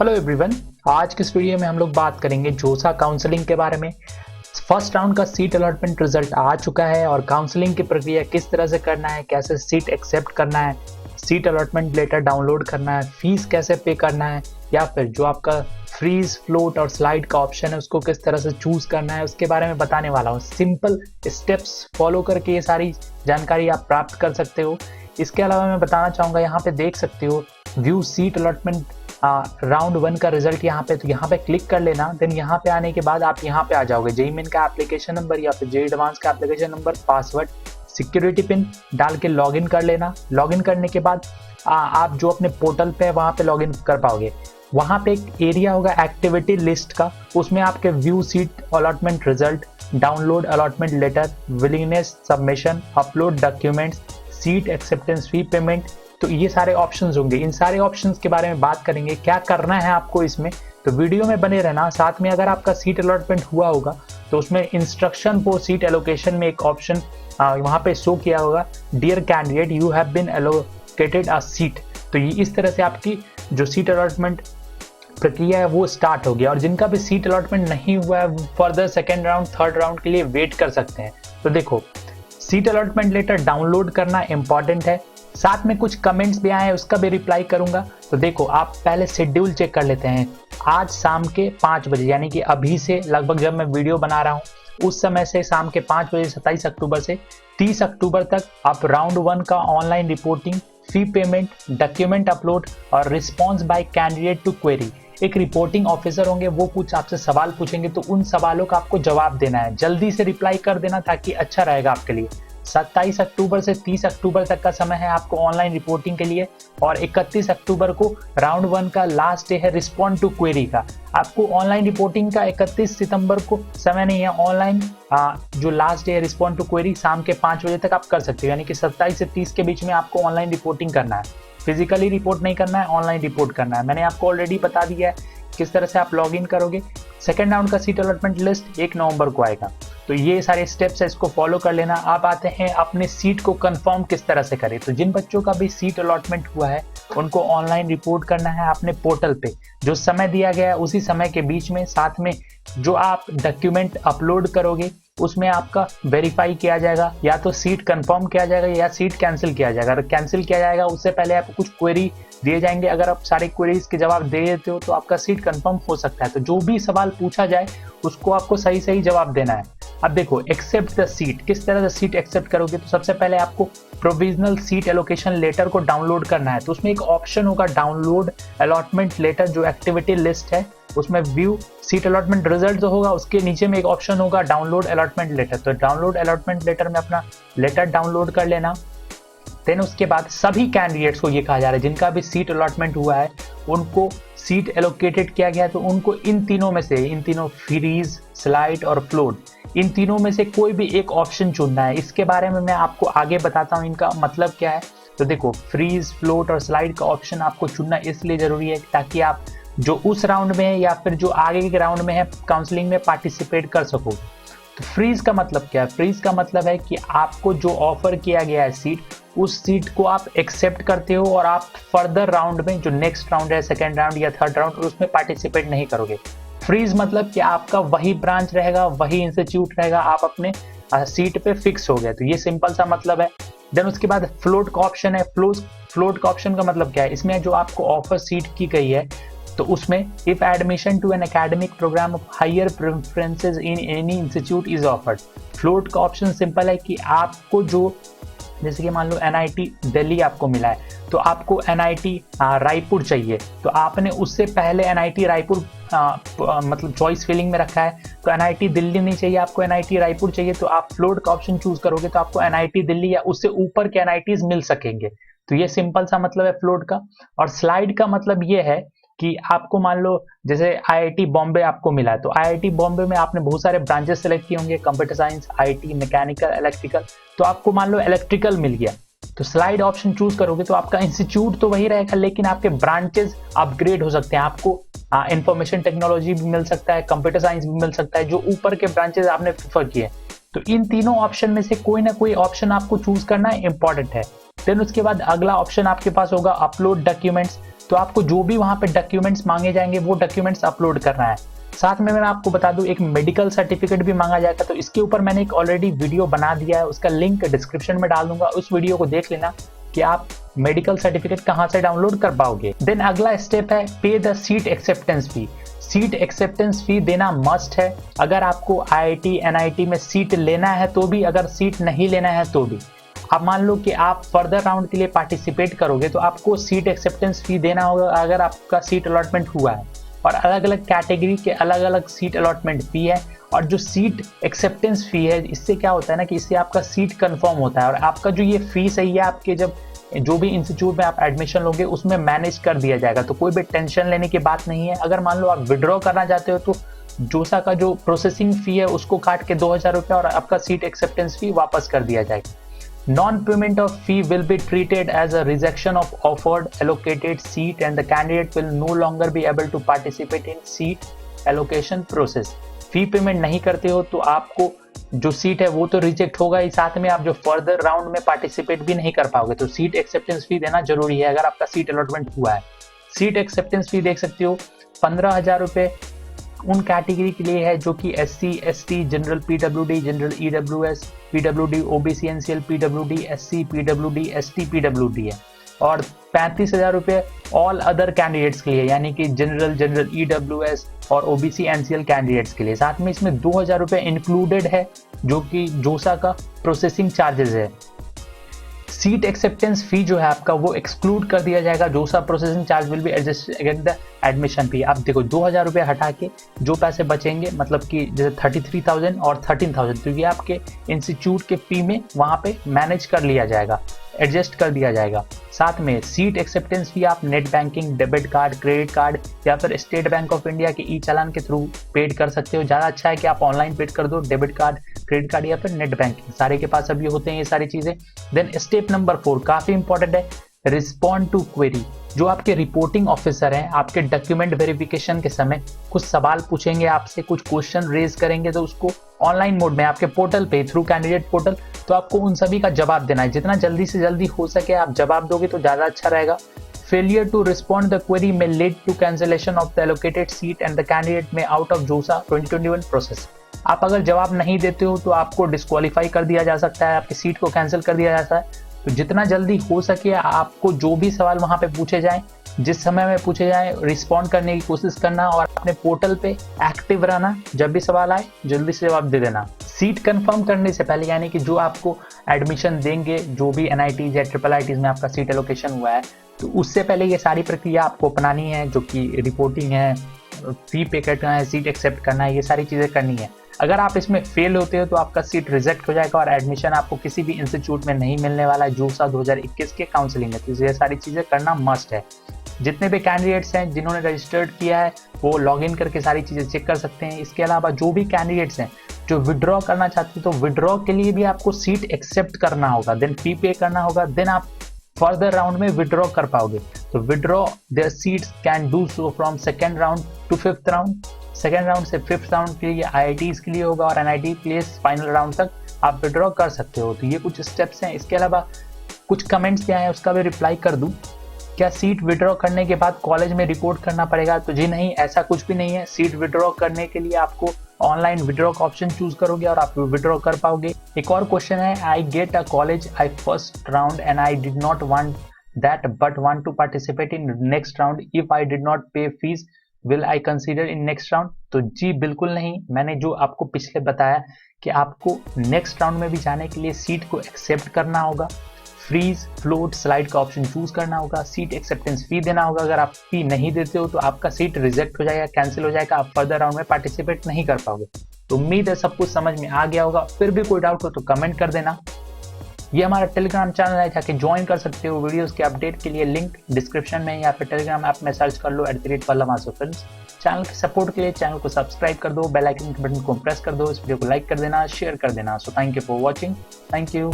Hello everyone. आज के इस वीडियो में हम लोग बात करेंगे जोसा काउंसलिंग के बारे में। फर्स्ट राउंड का सीट अलॉटमेंट रिजल्ट आ चुका है और काउंसलिंग की प्रक्रिया किस तरह से करना है, कैसे सीट एक्सेप्ट करना है, सीट अलॉटमेंट लेटर डाउनलोड करना है, फीस कैसे पे करना है, या फिर जो आपका फ्रीज, फ्लोट और स्लाइड का ऑप्शन है उसको किस तरह से चूज करना है, उसके बारे में बताने वाला हूँ। सिंपल स्टेप्स फॉलो करके ये सारी जानकारी आप प्राप्त कर सकते हो। इसके अलावा मैं बताना चाहूँगा, यहाँ पे देख सकते हो व्यू सीट अलॉटमेंट राउंड 1 का रिजल्ट यहाँ पे, तो यहाँ पे क्लिक कर लेना। देन यहाँ पे आने के बाद आप यहाँ पे आ जाओगे। जेईई मेन का एप्लीकेशन नंबर या फिर जेईई एडवांस का application number, password, security pin डाल के लॉगिन कर लेना। लॉगिन करने के बाद आप जो अपने पोर्टल पे है वहाँ पे लॉगिन कर पाओगे। वहाँ पे एक एरिया होगा एक्टिविटी लिस्ट का, उसमें आपके view seat allotment result, download allotment letter, willingness submission, upload documents, seat acceptance fee payment, तो ये सारे ऑप्शंस होंगे। इन सारे ऑप्शंस के बारे में बात करेंगे, क्या करना है आपको इसमें, तो वीडियो में बने रहना। साथ में अगर आपका सीट अलॉटमेंट हुआ होगा तो उसमें इंस्ट्रक्शन फॉर सीट एलोकेशन में एक ऑप्शन वहाँ पे शो किया होगा, dear candidate you have been allocated a seat. तो ये इस तरह से आपकी जो सीट अलॉटमेंट प्रक्रिया है वो स्टार्ट हो गया। और जिनका भी सीट अलॉटमेंट नहीं हुआ है further second round, third round के लिए वेट कर सकते हैं। तो देखो, सीट अलॉटमेंट लेटर डाउनलोड करना इंपॉर्टेंट है। साथ में कुछ कमेंट्स भी आए हैं, उसका भी रिप्लाई करूंगा। तो देखो, आप पहले शेड्यूल चेक कर लेते हैं। आज शाम के 5 बजे, यानी कि अभी से लगभग जब मैं वीडियो बना रहा हूं उस समय से शाम के 5 बजे 27 अक्टूबर से 30 अक्टूबर तक आप राउंड 1 का online reporting, fee payment, document upload और response by candidate to query, एक रिपोर्टिंग ऑफिसर होंगे, वो कुछ आपसे सवाल पूछेंगे तो उन सवालों का आपको जवाब देना है। जल्दी से रिप्लाई कर देना ताकि अच्छा रहेगा आपके लिए। 27 अक्टूबर से 30 अक्टूबर तक का समय है आपको ऑनलाइन रिपोर्टिंग के लिए, और 31 अक्टूबर को राउंड 1 का लास्ट डे है रिस्पॉन्ड टू क्वेरी का। आपको ऑनलाइन रिपोर्टिंग का 31 सितंबर को समय नहीं है। ऑनलाइन जो लास्ट डे है रिस्पॉन्ड टू क्वेरी शाम के 5 बजे तक आप कर सकते हो, यानी कि 27 से 30 के बीच में आपको ऑनलाइन रिपोर्टिंग करना है। फिजिकली रिपोर्ट नहीं करना है, ऑनलाइन रिपोर्ट करना है। मैंने आपको ऑलरेडी बता दिया है किस तरह से आप लॉग इन करोगे। सेकेंड राउंड का सीट अलॉटमेंट लिस्ट 1 नवंबर को आएगा। तो ये सारे स्टेप्स है, इसको फॉलो कर लेना। आप आते हैं अपने सीट को कंफर्म किस तरह से करें। तो जिन बच्चों का भी सीट अलॉटमेंट हुआ है उनको ऑनलाइन रिपोर्ट करना है अपने पोर्टल पे, जो समय दिया गया है उसी समय के बीच में। साथ में जो आप डॉक्यूमेंट अपलोड करोगे उसमें आपका वेरीफाई किया जाएगा, या तो सीट कंफर्म किया जाएगा या सीट कैंसिल किया जाएगा। अगर कैंसिल किया जाएगा उससे पहले आपको कुछ क्वेरी दिए जाएंगे। अगर आप सारे क्वेरीज के जवाब दे देते हो तो आपका सीट कंफर्म हो सकता है। तो जो भी सवाल पूछा जाए उसको आपको सही सही जवाब देना है। अब देखो, एक्सेप्ट द सीट, किस तरह से सीट एक्सेप्ट करोगे। तो सबसे पहले आपको प्रोविजनल सीट एलोकेशन लेटर को डाउनलोड करना है। तो उसमें एक ऑप्शन होगा डाउनलोड अलॉटमेंट लेटर, जो एक्टिविटी लिस्ट है उसमें व्यू सीट अलॉटमेंट रिजल्ट जो होगा उसके नीचे में एक ऑप्शन होगा डाउनलोड अलॉटमेंट लेटर। तो डाउनलोड अलॉटमेंट लेटर में अपना लेटर डाउनलोड कर लेना। देन उसके बाद सभी कैंडिडेट्स को ये कहा जा रहा है जिनका भी सीट अलॉटमेंट हुआ है उनको सीट एलोकेटेड किया गया है, तो उनको इन तीनों में से, इन तीनों फ्रीज, स्लाइड और फ्लोट, इन तीनों में से कोई भी एक ऑप्शन चुनना है। इसके बारे में मैं आपको आगे बताता हूँ इनका मतलब क्या है। तो देखो, फ्रीज, फ्लोट और स्लाइड का ऑप्शन आपको चुनना इसलिए जरूरी है ताकि आप जो उस राउंड में है या फिर जो आगे के राउंड में है काउंसलिंग में पार्टिसिपेट कर सको। तो फ्रीज का मतलब क्या है? फ्रीज का मतलब है कि आपको जो ऑफर किया गया है सीट, उस सीट को आप एक्सेप्ट करते हो और आप फर्दर राउंड में, जो नेक्स्ट राउंड है, सेकेंड राउंड या थर्ड राउंड, उसमें पार्टिसिपेट नहीं करोगे। फ्रीज मतलब कि आपका वही ब्रांच रहेगा, वही इंस्टीट्यूट रहेगा, आप अपने सीट पे फिक्स हो गए। तो ये सिंपल सा मतलब है। देन उसके बाद फ्लोट का ऑप्शन है। फ्लोट का ऑप्शन का मतलब क्या है? इसमें जो आपको ऑफर सीट की गई है तो उसमें if admission to an academic programme of higher preferences in any institute is offered. Float का ऑप्शन सिंपल है कि आपको जो, जैसे कि मान लो एनआईटी दिल्ली आपको मिला है तो आपको एनआईटी रायपुर चाहिए, तो आपने उससे पहले एनआईटी रायपुर मतलब चॉइस फिलिंग में रखा है, तो एनआईटी दिल्ली नहीं चाहिए, आपको एनआईटी रायपुर चाहिए, तो आप फ्लोट का ऑप्शन चूज करोगे तो आपको एनआईटी दिल्ली या उससे ऊपर के एनआईटीज मिल सकेंगे। तो ये सिंपल सा मतलब है फ्लोट का। और स्लाइड का मतलब ये है कि आपको मान लो जैसे आईआईटी बॉम्बे आपको मिला है, तो आईआईटी बॉम्बे में आपने बहुत सारे ब्रांचेस सेलेक्ट किए होंगे, computer science, IT, mechanical, electrical, तो आपको मान लो इलेक्ट्रिकल मिल गया, तो स्लाइड ऑप्शन चूज करोगे तो आपका इंस्टीट्यूट तो वही रहेगा लेकिन आपके ब्रांचेस अपग्रेड हो सकते हैं। आपको इंफॉर्मेशन टेक्नोलॉजी भी मिल सकता है, कंप्यूटर साइंस भी मिल सकता है, जो ऊपर के ब्रांचेस आपने प्रेफर किए। तो इन तीनों ऑप्शन में से कोई ना कोई ऑप्शन आपको चूज करना इंपॉर्टेंट है। देन उसके बाद अगला ऑप्शन आपके पास होगा अपलोड डॉक्यूमेंट्स। तो आपको जो भी वहां पे डॉक्यूमेंट्स मांगे जाएंगे वो डॉक्यूमेंट्स अपलोड करना है। साथ में मैं आपको बता दूं, एक मेडिकल सर्टिफिकेट भी मांगा जाएगा, तो इसके ऊपर मैंने एक ऑलरेडी वीडियो बना दिया है, उसका लिंक डिस्क्रिप्शन में डाल दूंगा, उस वीडियो को देख लेना कि आप मेडिकल सर्टिफिकेट कहां से डाउनलोड कर पाओगे। देन अगला स्टेप है pay the seat acceptance fee. Seat acceptance fee देना मस्ट है। अगर आपको आईआईटी एनआईटी में सीट लेना है तो भी, अगर सीट नहीं लेना है तो भी। अब मान लो कि आप फर्दर राउंड के लिए पार्टिसिपेट करोगे तो आपको सीट एक्सेप्टेंस फी देना होगा अगर आपका सीट अलॉटमेंट हुआ है, और अलग अलग कैटेगरी के अलग अलग सीट अलॉटमेंट फी है। और जो सीट एक्सेप्टेंस फी है, इससे क्या होता है ना कि इससे आपका सीट कंफर्म होता है, और आपका जो ये फीस है ये आपके जब जो भी इंस्टीट्यूट में आप एडमिशन लोगे उसमें मैनेज कर दिया जाएगा, तो कोई भी टेंशन लेने की बात नहीं है। अगर मान लो आप विड्रॉ करना चाहते हो तो जोसा का जो प्रोसेसिंग फी है उसको काट के 2000 रुपये और आपका सीट एक्सेप्टेंस फी वापस कर दिया जाएगा। Non-payment of fee will be treated as a rejection of offered allocated seat and the candidate will no longer be able to participate in seat allocation process. Fee payment नहीं करते हो तो आपको जो सीट है वो तो रिजेक्ट होगा ही, साथ में आप जो फर्दर राउंड में पार्टिसिपेट भी नहीं कर पाओगे। तो सीट एक्सेप्टेंस फी देना जरूरी है अगर आपका सीट अलॉटमेंट हुआ है। सीट एक्सेप्टेंस फी देख सकते हो 15,000 रुपये उन कैटेगरी के लिए है जो कि SC, ST, general PWD, general EWS, PWD, OBC, NCL, PWD, SC, PWD, ST, PWD है, और 35,000 रुपये ऑल अदर कैंडिडेट्स के लिए, यानी कि जनरल EWS और OBC, NCL कैंडिडेट्स के लिए। साथ में इसमें 2,000 रुपये इंक्लूडेड है जो कि जोसा का प्रोसेसिंग चार्जेस है। सीट एक्सेप्टेंस फी जो है आपका वो एक्सक्लूड कर दिया जाएगा। जोसा processing charge will be adjusted against the admission fee. आप देखो 2,000 रुपये हटा के जो पैसे बचेंगे, मतलब कि जैसे 33,000 और 13,000, तो ये आपके इंस्टीट्यूट के फी में वहाँ पे मैनेज कर लिया जाएगा, एडजस्ट कर दिया जाएगा। साथ में सीट एक्सेप्टेंस फी आप net banking, debit card, credit card या फिर स्टेट बैंक ऑफ इंडिया के ई-चालान के थ्रू पेड कर सकते हो। ज़्यादा अच्छा है कि आप ऑनलाइन पेड कर दो, डेबिट कार्ड, क्रेडिट कार्ड या फिर नेट बैंकिंग, सारे के पास अभी होते हैं ये सारी चीज़ें। देन स्टेप नंबर 4 काफ़ी इंपॉर्टेंट है, रिस्पॉन्ड टू क्वेरी। जो आपके रिपोर्टिंग ऑफिसर हैं आपके डॉक्यूमेंट वेरिफिकेशन के समय कुछ सवाल पूछेंगे आपसे, कुछ क्वेश्चन रेज करेंगे, तो उसको ऑनलाइन मोड में आपके पोर्टल पे थ्रू कैंडिडेट पोर्टल, तो आपको उन सभी का जवाब देना है। जितना जल्दी से जल्दी हो सके आप जवाब दोगे तो ज़्यादा अच्छा रहेगा। Failure to respond the query may lead to cancellation of the allocated seat and the candidate may out of JOSA 2021 process. आप अगर जवाब नहीं देते हो तो आपको डिस्क्वालीफाई कर दिया जा सकता है, आपकी सीट को कैंसिल कर दिया जाता है। तो जितना जल्दी हो सके आपको जो भी सवाल वहां पे पूछे जाएं, जिस समय में पूछे जाएं, रिस्पॉन्ड करने की कोशिश करना और अपने पोर्टल पे एक्टिव रहना। जब भी सवाल आए जल्दी से जवाब दे देना। सीट कंफर्म करने से पहले, यानी कि जो आपको एडमिशन देंगे, जो भी NITs या IIITs में आपका सीट एलोकेशन हुआ है, तो उससे पहले ये सारी प्रक्रिया आपको अपनानी है, जो कि रिपोर्टिंग है, फी पे करना है, सीट एक्सेप्ट करना है, ये सारी चीज़ें करनी है। अगर आप इसमें फेल होते हो तो आपका सीट रिजेक्ट हो जाएगा और एडमिशन आपको किसी भी इंस्टीट्यूट में नहीं मिलने वाला है जोसा 2021 के काउंसलिंग में। तो ये सारी चीज़ें करना मस्ट है। जितने भी कैंडिडेट्स हैं जिन्होंने रजिस्टर्ड किया है वो लॉगिन करके सारी चीज़ें चेक कर सकते हैं। इसके अलावा जो भी कैंडिडेट्स हैं जो विड्रॉ करना चाहते हैं, तो विड्रॉ के लिए भी आपको सीट एक्सेप्ट करना होगा, देन फी पे करना होगा, देन आप फर्दर राउंड में विड्रॉ कर पाओगे। तो withdraw there seats can do so from second round to fifth round. Second round से फिफ्थ राउंड के लिए IITs के लिए होगा और NIT के लिए फाइनल राउंड तक आप विड्रॉ कर सकते हो। तो ये कुछ स्टेप्स हैं। इसके अलावा कुछ कमेंट्स क्या हैं उसका भी रिप्लाई कर दूं। क्या सीट विड्रॉ करने के बाद कॉलेज में रिपोर्ट करना पड़ेगा? तो जी नहीं, ऐसा कुछ भी नहीं है। सीट विड्रॉ करने के लिए आपको ऑनलाइन विड्रॉ का ऑप्शन चूज करोगे और आप विड्रॉ कर पाओगे। एक और क्वेश्चन है, I get a college I first round and I did not want that but want to participate in next round, if I did not pay fees will I consider in next round? तो जी बिल्कुल नहीं। मैंने जो आपको पिछले बताया कि आपको नेक्स्ट राउंड में भी जाने के लिए सीट को एक्सेप्ट करना होगा, फ्रीज, फ्लोट, स्लाइड का ऑप्शन चूज करना होगा, सीट एक्सेप्टेंस फी देना होगा। अगर आप फी नहीं देते हो तो आपका सीट रिजेक्ट हो जाएगा, कैंसिल हो जाएगा, आप फर्दर राउंड में पार्टिसिपेट नहीं कर पाओगे। तो उम्मीद है सब कुछ समझ में आ गया होगा। फिर भी कोई डाउट हो तो कमेंट कर देना। ये हमारा टेलीग्राम चैनल है, जाके ज्वाइन कर सकते हो। वीडियोस के अपडेट के लिए लिंक डिस्क्रिप्शन में या फिर टेलीग्राम ऐप में सर्च कर लो @पल्लव_films। चैनल के सपोर्ट के लिए चैनल को सब्सक्राइब कर दो, बेल आइकन के बटन को प्रेस कर दो, इस वीडियो को लाइक कर देना, शेयर कर देना। So thank you for watching. Thank you.